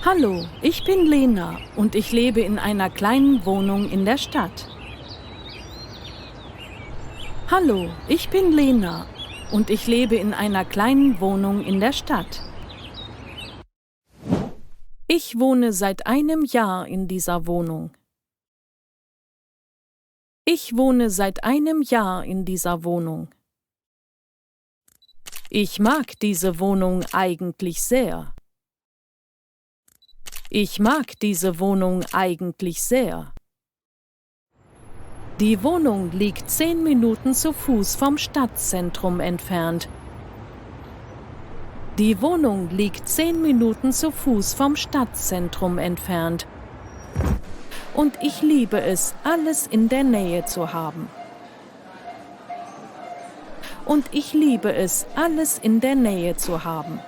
Hallo, ich bin Lena und ich lebe in einer kleinen Wohnung in der Stadt. Hallo, ich bin Lena und ich lebe in einer kleinen Wohnung in der Stadt. Ich wohne seit einem Jahr in dieser Wohnung. Ich wohne seit einem Jahr in dieser Wohnung. Ich mag diese Wohnung eigentlich sehr. Ich mag diese Wohnung eigentlich sehr. Die Wohnung liegt 10 Minuten zu Fuß vom Stadtzentrum entfernt. Die Wohnung liegt 10 Minuten zu Fuß vom Stadtzentrum entfernt. Und ich liebe es, alles in der Nähe zu haben. Und ich liebe es, alles in der Nähe zu haben.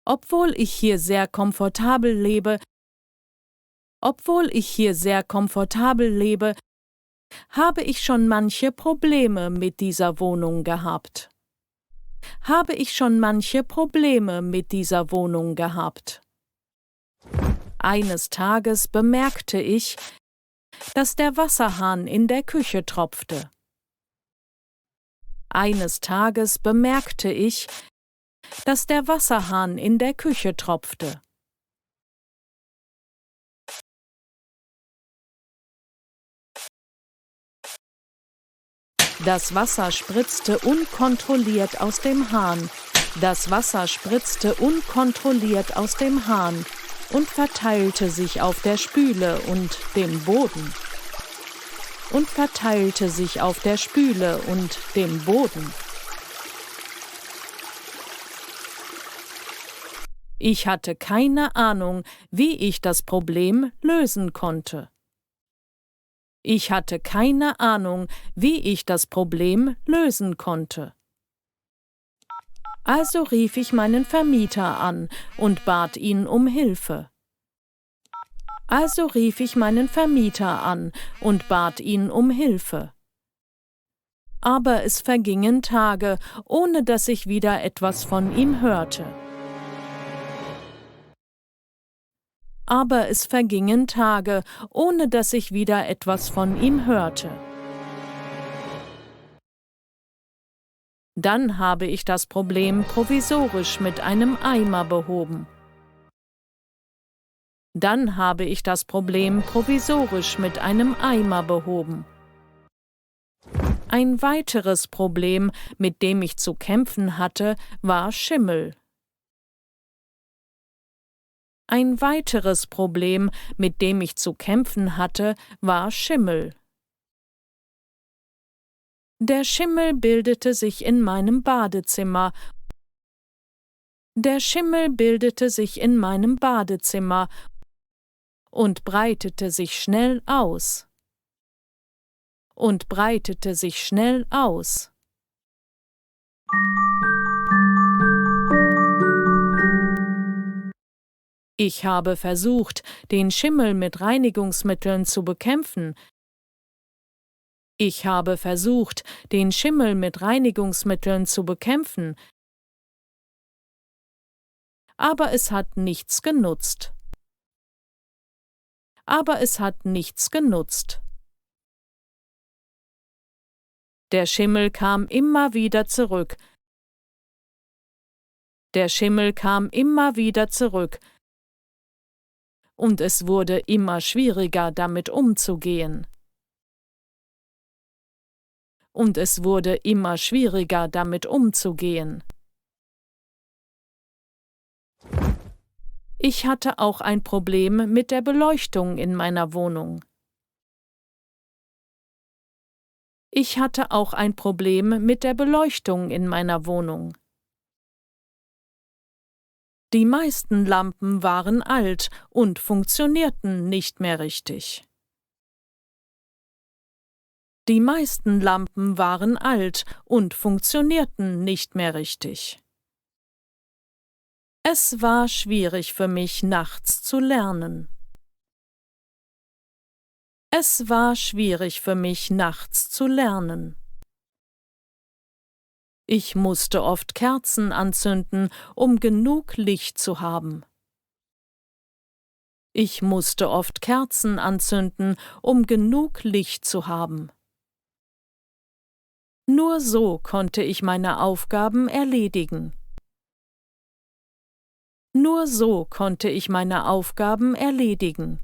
Obwohl ich hier sehr komfortabel lebe, habe ich schon manche Probleme mit dieser Wohnung gehabt. Eines Tages bemerkte ich, dass der Wasserhahn in der Küche tropfte. Eines Tages bemerkte ich, dass der Wasserhahn in der Küche tropfte. Das Wasser spritzte unkontrolliert aus dem Hahn. Das Wasser spritzte unkontrolliert aus dem Hahn und verteilte sich auf der Spüle und dem Boden. Ich hatte keine Ahnung, wie ich das Problem lösen konnte. Also rief ich meinen Vermieter an und bat ihn um Hilfe. Aber es vergingen Tage, ohne dass ich wieder etwas von ihm hörte. Dann habe ich das Problem provisorisch mit einem Eimer behoben. Ein weiteres Problem, mit dem ich zu kämpfen hatte, war Schimmel. Der Schimmel bildete sich in meinem Badezimmer und breitete sich schnell aus. Ich habe versucht, den Schimmel mit Reinigungsmitteln zu bekämpfen. Aber es hat nichts genutzt. Der Schimmel kam immer wieder zurück. Und es wurde immer schwieriger, damit umzugehen. Ich hatte auch ein Problem mit der Beleuchtung in meiner Wohnung. Die meisten Lampen waren alt und funktionierten nicht mehr richtig. Es war schwierig für mich, nachts zu lernen. Ich musste oft Kerzen anzünden, um genug Licht zu haben. Ich musste oft Kerzen anzünden, um genug Licht zu haben. Nur so konnte ich meine Aufgaben erledigen. Nur so konnte ich meine Aufgaben erledigen.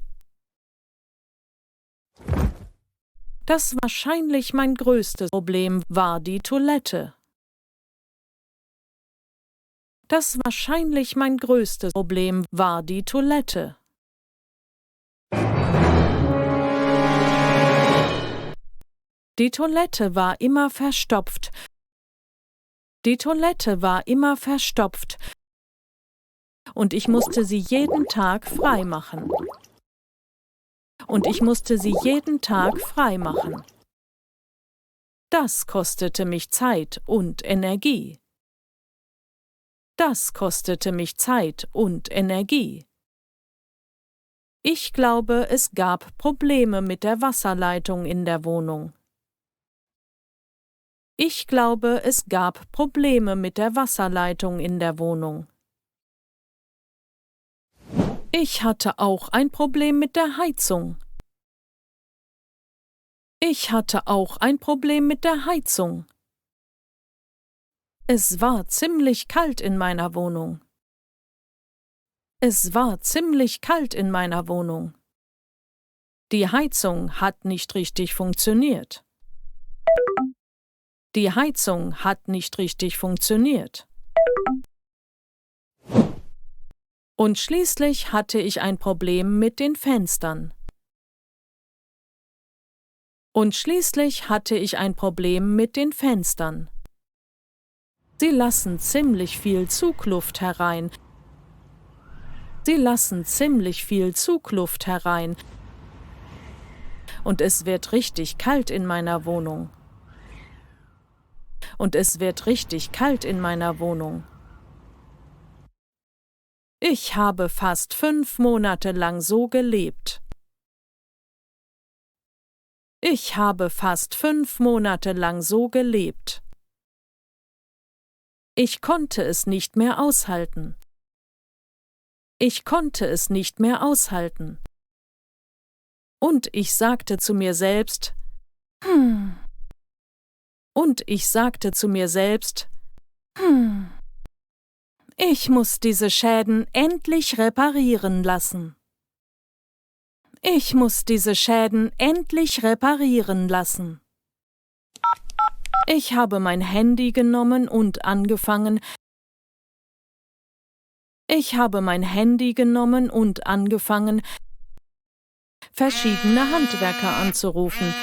Das wahrscheinlich mein größtes Problem war die Toilette. Das wahrscheinlich mein größtes Problem war die Toilette. Die Toilette war immer verstopft. Die Toilette war immer verstopft. Und ich musste sie jeden Tag freimachen. Und ich musste sie jeden Tag freimachen. Das kostete mich Zeit und Energie. Das kostete mich Zeit und Energie. Ich glaube, es gab Probleme mit der Wasserleitung in der Wohnung. Ich glaube, es gab Probleme mit der Wasserleitung in der Wohnung. Ich hatte auch ein Problem mit der Heizung. Ich hatte auch ein Problem mit der Heizung. Es war ziemlich kalt in meiner Wohnung. Es war ziemlich kalt in meiner Wohnung. Die Heizung hat nicht richtig funktioniert. Die Heizung hat nicht richtig funktioniert. Und schließlich hatte ich ein Problem mit den Fenstern. Und schließlich hatte ich ein Problem mit den Fenstern. Sie lassen ziemlich viel Zugluft herein. Sie lassen ziemlich viel Zugluft herein. Und es wird richtig kalt in meiner Wohnung. Und es wird richtig kalt in meiner Wohnung. Ich habe fast 5 Monate lang so gelebt. Ich habe fast 5 Monate lang so gelebt. Ich konnte es nicht mehr aushalten. Ich konnte es nicht mehr aushalten. Und ich sagte zu mir selbst, Und ich sagte zu mir selbst, ich muss diese Schäden endlich reparieren lassen. Ich muss diese Schäden endlich reparieren lassen. Ich habe mein Handy genommen und angefangen, verschiedene Handwerker anzurufen.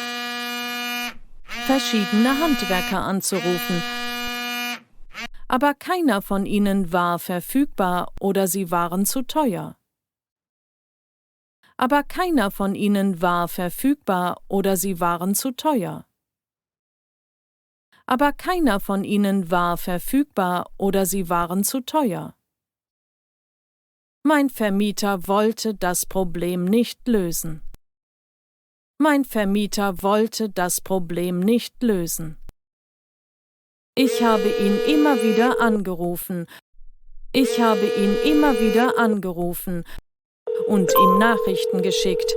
Aber keiner von ihnen war verfügbar oder sie waren zu teuer. Aber keiner von ihnen war verfügbar oder sie waren zu teuer. Aber keiner von ihnen war verfügbar oder sie waren zu teuer. Mein Vermieter wollte das Problem nicht lösen. Mein Vermieter wollte das Problem nicht lösen. Ich habe ihn immer wieder angerufen. Ich habe ihn immer wieder angerufen und ihm Nachrichten geschickt.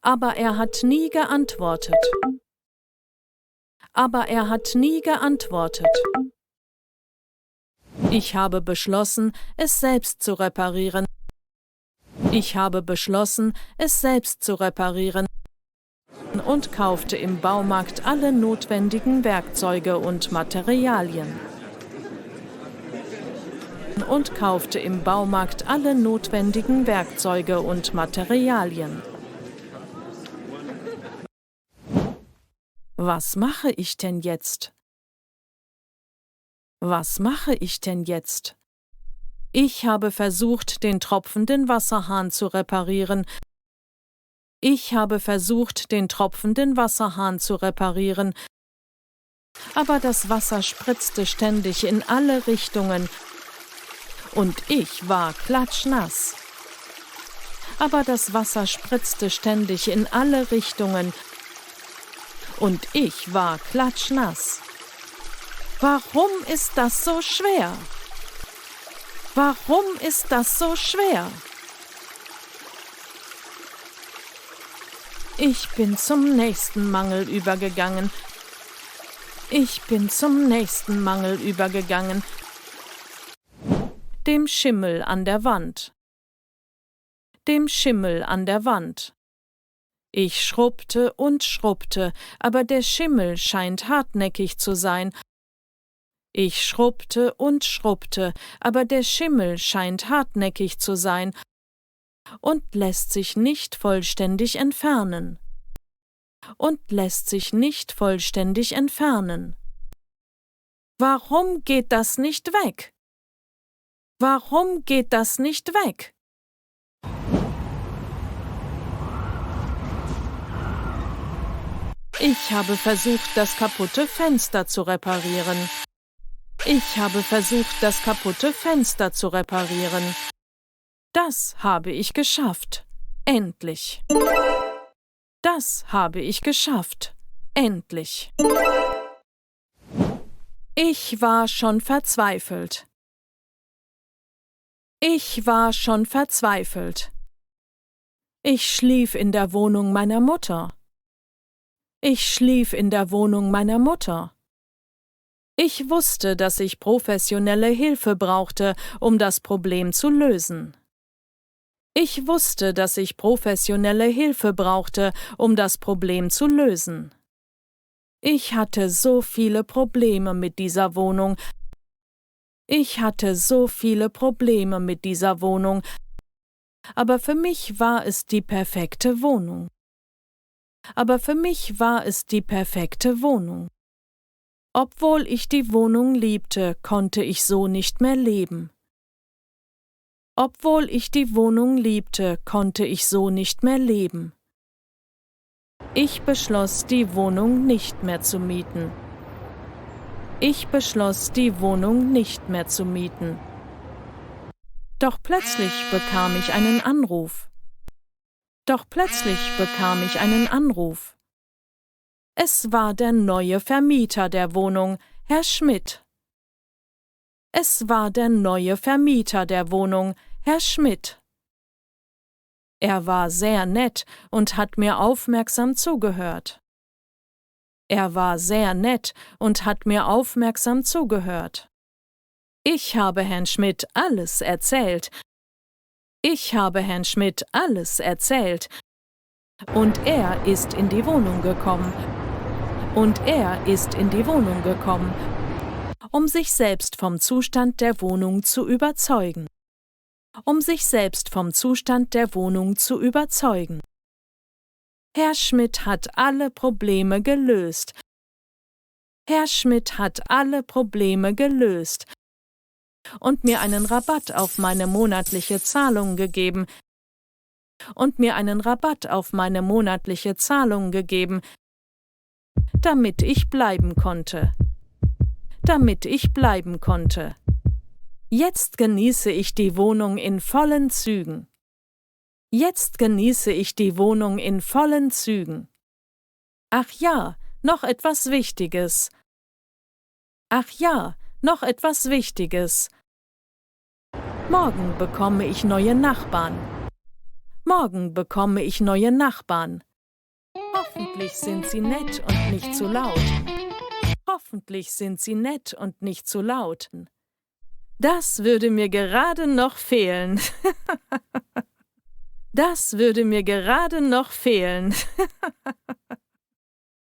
Aber er hat nie geantwortet. Ich habe beschlossen, es selbst zu reparieren. Und kaufte im Baumarkt alle notwendigen Werkzeuge und Materialien. Was mache ich denn jetzt? Ich habe versucht, den tropfenden Wasserhahn zu reparieren. Aber das Wasser spritzte ständig in alle Richtungen und ich war klatschnass. Warum ist das so schwer? Warum ist das so schwer? Ich bin zum nächsten Mangel übergegangen. Ich bin zum nächsten Mangel übergegangen. Dem Schimmel an der Wand. Dem Schimmel an der Wand. Ich schrubbte und schrubbte, aber der Schimmel scheint hartnäckig zu sein. Ich schrubbte und schrubbte, aber der Schimmel scheint hartnäckig zu sein und lässt sich nicht vollständig entfernen. Und lässt sich nicht vollständig entfernen. Warum geht das nicht weg? Warum geht das nicht weg? Ich habe versucht, das kaputte Fenster zu reparieren. Ich habe versucht, das kaputte Fenster zu reparieren. Das habe ich geschafft. Endlich. Das habe ich geschafft. Endlich. Ich war schon verzweifelt. Ich war schon verzweifelt. Ich schlief in der Wohnung meiner Mutter. Ich schlief in der Wohnung meiner Mutter. Ich wusste, dass ich professionelle Hilfe brauchte, um das Problem zu lösen. Ich wusste, dass ich professionelle Hilfe brauchte, um das Problem zu lösen. Ich hatte so viele Probleme mit dieser Wohnung. Ich hatte so viele Probleme mit dieser Wohnung. Aber für mich war es die perfekte Wohnung. Aber für mich war es die perfekte Wohnung. Obwohl ich die Wohnung liebte, konnte ich so nicht mehr leben. Obwohl ich die Wohnung liebte, konnte ich so nicht mehr leben. Ich beschloss, die Wohnung nicht mehr zu mieten. Ich beschloss, die Wohnung nicht mehr zu mieten. Doch plötzlich bekam ich einen Anruf. Doch plötzlich bekam ich einen Anruf. Es war der neue Vermieter der Wohnung, Herr Schmidt. Es war der neue Vermieter der Wohnung, Herr Schmidt. Er war sehr nett und hat mir aufmerksam zugehört. Er war sehr nett und hat mir aufmerksam zugehört. Ich habe Herrn Schmidt alles erzählt. Ich habe Herrn Schmidt alles erzählt. Und er ist in die Wohnung gekommen. Und er ist in die Wohnung gekommen, um sich selbst vom Zustand der Wohnung zu überzeugen. Um sich selbst vom Zustand der Wohnung zu überzeugen. Herr Schmidt hat alle Probleme gelöst. Herr Schmidt hat alle Probleme gelöst und mir einen Rabatt auf meine monatliche Zahlung gegeben. Und mir einen Rabatt auf meine monatliche Zahlung gegeben, damit ich bleiben konnte. Damit ich bleiben konnte. Jetzt genieße ich die Wohnung in vollen Zügen. Jetzt genieße ich die Wohnung in vollen Zügen. Ach ja, noch etwas Wichtiges. Ach ja, noch etwas Wichtiges. Morgen bekomme ich neue Nachbarn. Morgen bekomme ich neue Nachbarn. Hoffentlich sind sie nett und nicht zu laut. Hoffentlich sind sie nett und nicht zu laut. Das würde mir gerade noch fehlen. Das würde mir gerade noch fehlen.